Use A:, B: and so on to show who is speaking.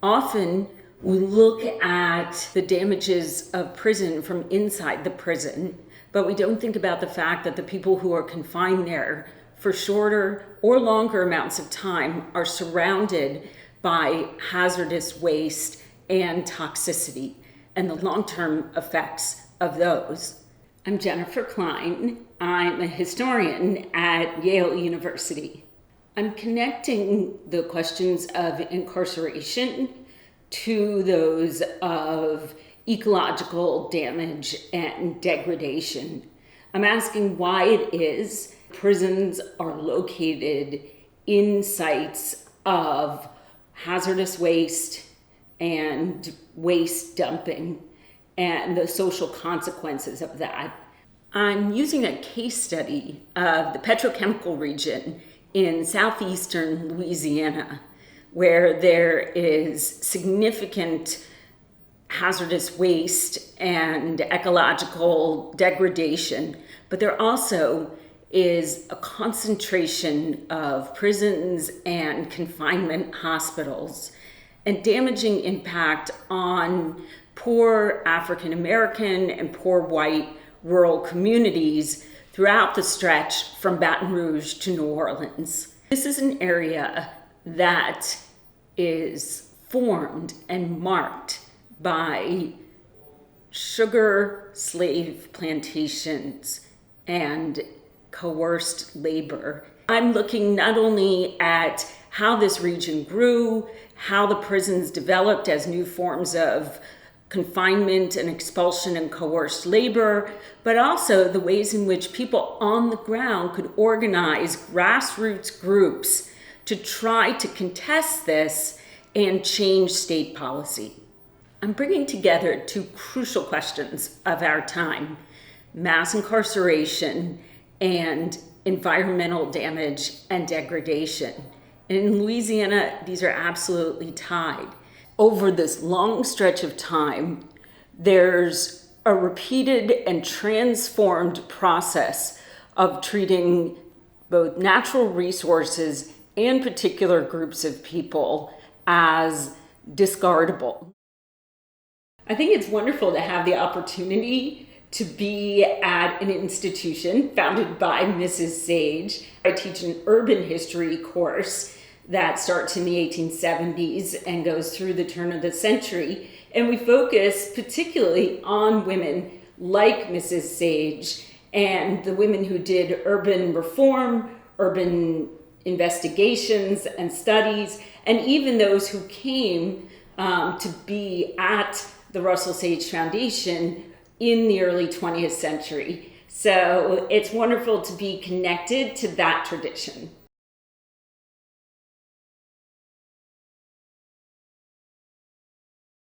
A: Often we look at the damages of prison from inside the prison, but we don't think about the fact that the people who are confined there for shorter or longer amounts of time are surrounded by hazardous waste and toxicity and the long-term effects of those. I'm Jennifer Klein. I'm a historian at Yale University. I'm connecting the questions of incarceration to those of ecological damage and degradation. I'm asking why it is prisons are located in sites of hazardous waste and waste dumping and the social consequences of that. I'm using a case study of the petrochemical region in Southeastern Louisiana, where there is significant hazardous waste and ecological degradation, but there also is a concentration of prisons and confinement hospitals and damaging impact on poor African American and poor white rural communities throughout the stretch from Baton Rouge to New Orleans. This is an area that is formed and marked by sugar slave plantations and coerced labor. I'm looking not only at how this region grew, how the prisons developed as new forms of confinement and expulsion and coerced labor, but also the ways in which people on the ground could organize grassroots groups to try to contest this and change state policy. I'm bringing together two crucial questions of our time: mass incarceration and environmental damage and degradation. And in Louisiana, these are absolutely tied. Over this long stretch of time, there's a repeated and transformed process of treating both natural resources and particular groups of people as discardable. I think it's wonderful to have the opportunity to be at an institution founded by Mrs. Sage. I teach an urban history course that starts in the 1870s and goes through the turn of the century. And we focus particularly on women like Mrs. Sage and the women who did urban reform, urban investigations and studies, and even those who came to be at the Russell Sage Foundation in the early 20th century. So it's wonderful to be connected to that tradition.